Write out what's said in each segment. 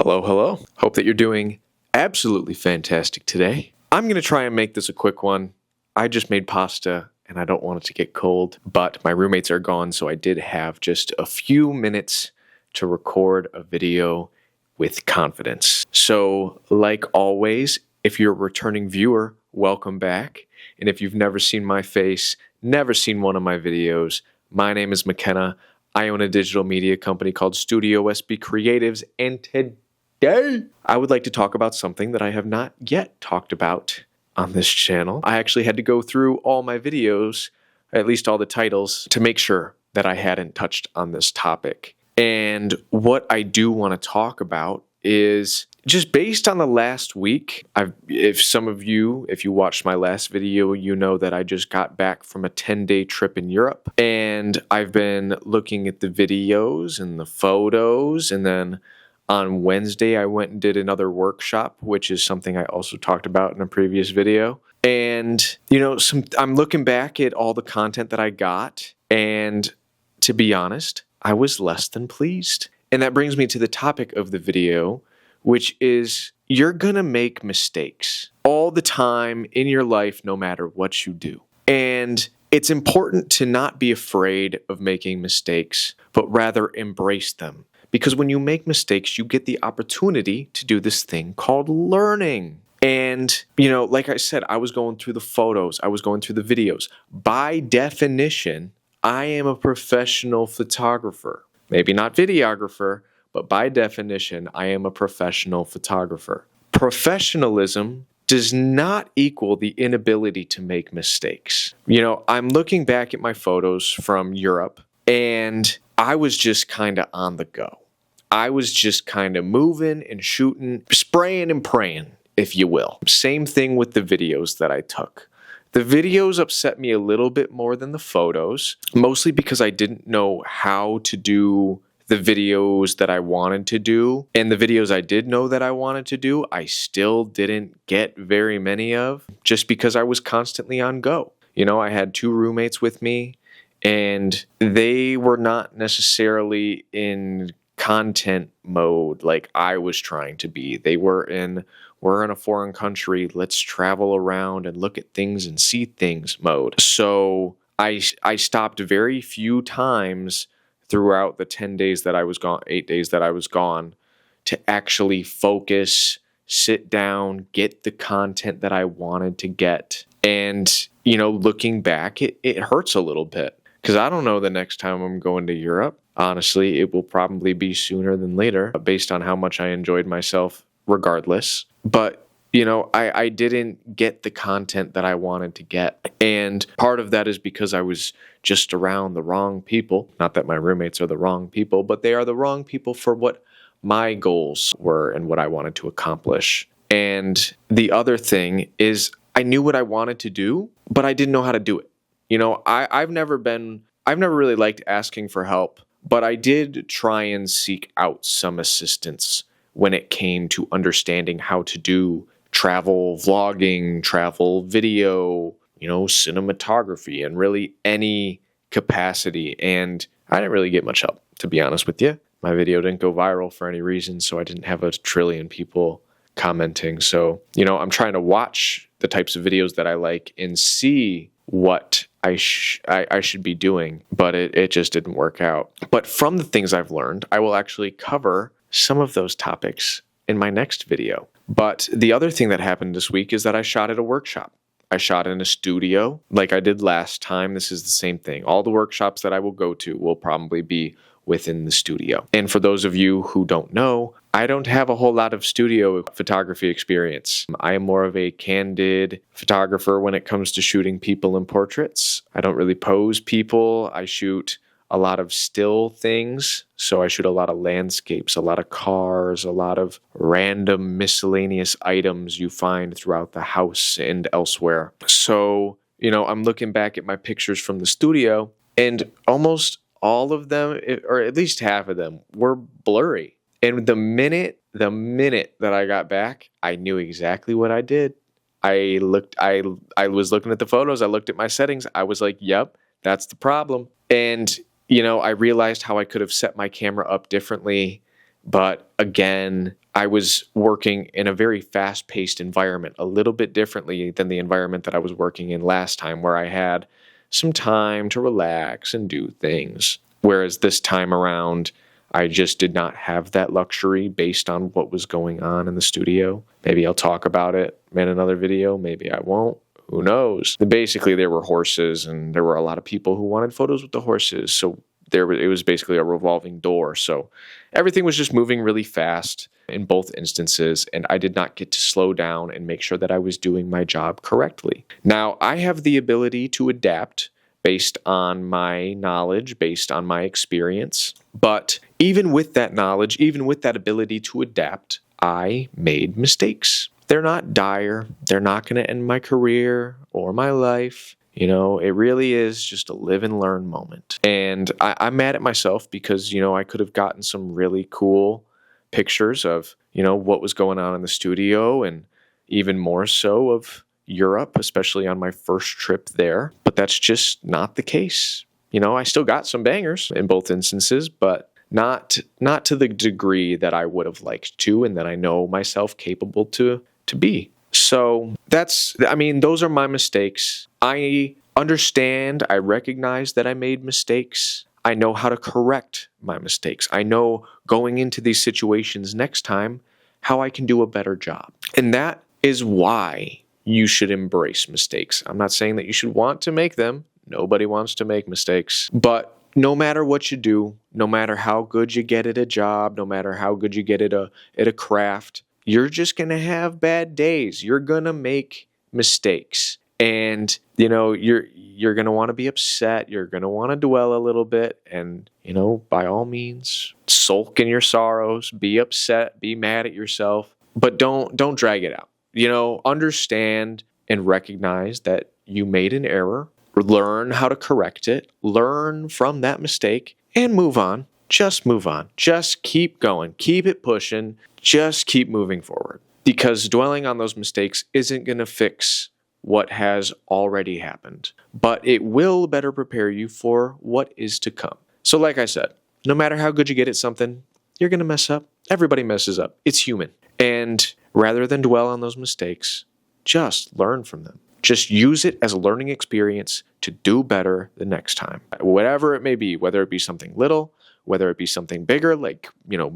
Hello, hello. Hope that you're doing absolutely fantastic today. I'm going to try and make this a quick one. I just made pasta and I don't want it to get cold, but my roommates are gone, so I did have just a few minutes to record a video with confidence. So, like always, if you're a returning viewer, welcome back. And if you've never seen my face, never seen one of my videos, my name is McKenna. I own a digital media company called Studio SB Creatives, and today I would like to talk about something that I have not yet talked about on this channel. I actually had to go through all my videos, at least all the titles, to make sure that I hadn't touched on this topic. And what I do want to talk about is just based on the last week. If you watched my last video, you know that I just got back from a 10-day trip in Europe. And I've been looking at the videos and the photos. And then on Wednesday, I went and did another workshop, which is something I also talked about in a previous video. And, I'm looking back at all the content that I got. And to be honest, I was less than pleased. And that brings me to the topic of the video, which is you're going to make mistakes all the time in your life, no matter what you do. And it's important to not be afraid of making mistakes, but rather embrace them. Because when you make mistakes, you get the opportunity to do this thing called learning. And, like I said, I was going through the photos, I was going through the videos. By definition, I am a professional photographer. Maybe not videographer, but by definition, I am a professional photographer. Professionalism does not equal the inability to make mistakes. I'm looking back at my photos from Europe, and I was just kind of on the go. I was just kind of moving and shooting, spraying and praying, if you will. Same thing with the videos that I took. The videos upset me a little bit more than the photos, mostly because I didn't know how to do the videos that I wanted to do. And the videos I did know that I wanted to do, I still didn't get very many of, just because I was constantly on go. I had two roommates with me, and they were not necessarily in content mode like I was trying to be. They were we're in a foreign country, let's travel around and look at things and see things mode. So I stopped very few times throughout the 10 days that I was gone, 8 days that I was gone, to actually focus, sit down, get the content that I wanted to get. And, looking back, it hurts a little bit, because I don't know the next time I'm going to Europe. Honestly, it will probably be sooner than later, based on how much I enjoyed myself regardless. But, I didn't get the content that I wanted to get. And part of that is because I was just around the wrong people. Not that my roommates are the wrong people, but they are the wrong people for what my goals were and what I wanted to accomplish. And the other thing is I knew what I wanted to do, but I didn't know how to do it. I've never really liked asking for help, but I did try and seek out some assistance when it came to understanding how to do travel vlogging, travel video, cinematography, and really any capacity. And I didn't really get much help, to be honest with you. My video didn't go viral for any reason, so I didn't have a trillion people commenting. So, I'm trying to watch the types of videos that I like and see what I should be doing, but it just didn't work out. But from the things I've learned, I will actually cover some of those topics in my next video. But the other thing that happened this week is that I shot at a workshop. I shot in a studio like I did last time. This is the same thing. All the workshops that I will go to will probably be within the studio. And for those of you who don't know, I don't have a whole lot of studio photography experience. I am more of a candid photographer when it comes to shooting people in portraits. I don't really pose people. I shoot a lot of still things. So I shoot a lot of landscapes, a lot of cars, a lot of random miscellaneous items you find throughout the house and elsewhere. So, I'm looking back at my pictures from the studio, and almost all of them, or at least half of them, were blurry. And the minute that I got back, I knew exactly what I did. I was looking at the photos, I looked at my settings, I was like, yep, that's the problem. And I realized how I could have set my camera up differently But again, I was working in a very fast-paced environment, a little bit differently than the environment that I was working in last time, where I had some time to relax and do things. Whereas this time around, I just did not have that luxury based on what was going on in the studio. Maybe I'll talk about it in another video, maybe I won't. Who knows? Basically, there were horses, and there were a lot of people who wanted photos with the horses. So it was basically a revolving door. So everything was just moving really fast in both instances, and I did not get to slow down and make sure that I was doing my job correctly. Now, I have the ability to adapt based on my knowledge, based on my experience. But even with that knowledge, even with that ability to adapt, I made mistakes. They're not dire. They're not going to end my career or my life. You know, it really is just a live and learn moment. And I'm mad at myself because, I could have gotten some really cool pictures of, what was going on in the studio, and even more so of Europe, especially on my first trip there. But that's just not the case. I still got some bangers in both instances, but not to the degree that I would have liked to, and that I know myself capable to be. So those are my mistakes. I understand, I recognize that I made mistakes. I know how to correct my mistakes. I know going into these situations next time how I can do a better job. And that is why you should embrace mistakes. I'm not saying that you should want to make them. Nobody wants to make mistakes. But no matter what you do, no matter how good you get at a job, no matter how good you get at a craft, you're just going to have bad days. You're going to make mistakes. And, you're going to want to be upset. You're going to want to dwell a little bit. And, by all means, sulk in your sorrows, be upset, be mad at yourself, but don't drag it out. Understand and recognize that you made an error, learn how to correct it, learn from that mistake, and move on. Just move on. Just keep going. Keep it pushing. Just keep moving forward. Because dwelling on those mistakes isn't going to fix what has already happened, but it will better prepare you for what is to come. So like I said, no matter how good you get at something, you're going to mess up. Everybody messes up. It's human. And rather than dwell on those mistakes, just learn from them. Just use it as a learning experience to do better the next time. Whatever it may be, whether it be something little, whether it be something bigger like,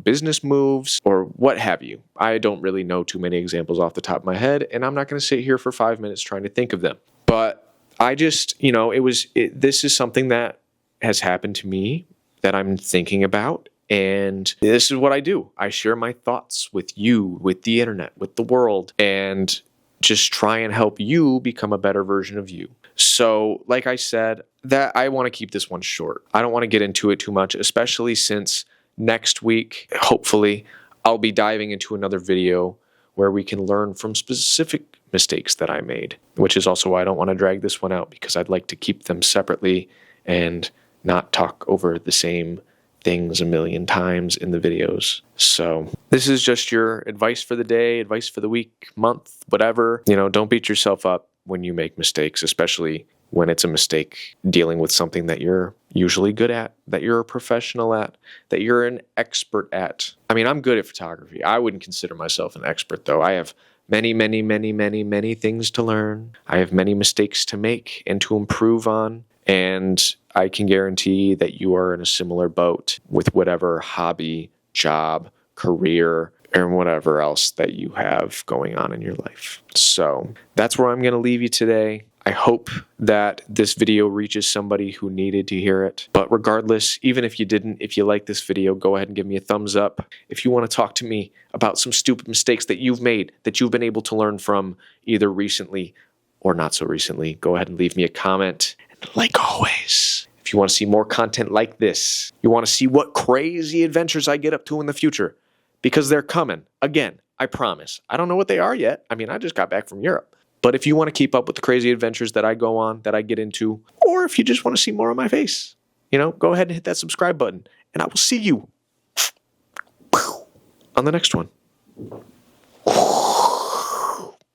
business moves or what have you. I don't really know too many examples off the top of my head, and I'm not going to sit here for 5 minutes trying to think of them. But I just, this is something that has happened to me that I'm thinking about, and this is what I do. I share my thoughts with you, with the internet, with the world, and just try and help you become a better version of you. So, like I said, that I want to keep this one short. I don't want to get into it too much, especially since next week, hopefully, I'll be diving into another video where we can learn from specific mistakes that I made, which is also why I don't want to drag this one out, because I'd like to keep them separately and not talk over the same things a million times in the videos. So this is just your advice for the day, advice for the week, month, whatever. Don't beat yourself up when you make mistakes, especially when it's a mistake dealing with something that you're usually good at, that you're a professional at, that you're an expert at. I'm good at photography. I wouldn't consider myself an expert, though. I have many, many, many, many, many things to learn. I have many mistakes to make and to improve on. And I can guarantee that you are in a similar boat with whatever hobby, job, career, and whatever else that you have going on in your life. So that's where I'm going to leave you today. I hope that this video reaches somebody who needed to hear it. But regardless, even if you didn't, if you like this video, go ahead and give me a thumbs up. If you want to talk to me about some stupid mistakes that you've made, that you've been able to learn from either recently or not so recently, go ahead and leave me a comment. And like always, if you want to see more content like this, you want to see what crazy adventures I get up to in the future, because they're coming. Again, I promise. I don't know what they are yet. I just got back from Europe. But if you want to keep up with the crazy adventures that I go on, that I get into, or if you just want to see more of my face, go ahead and hit that subscribe button, and I will see you on the next one.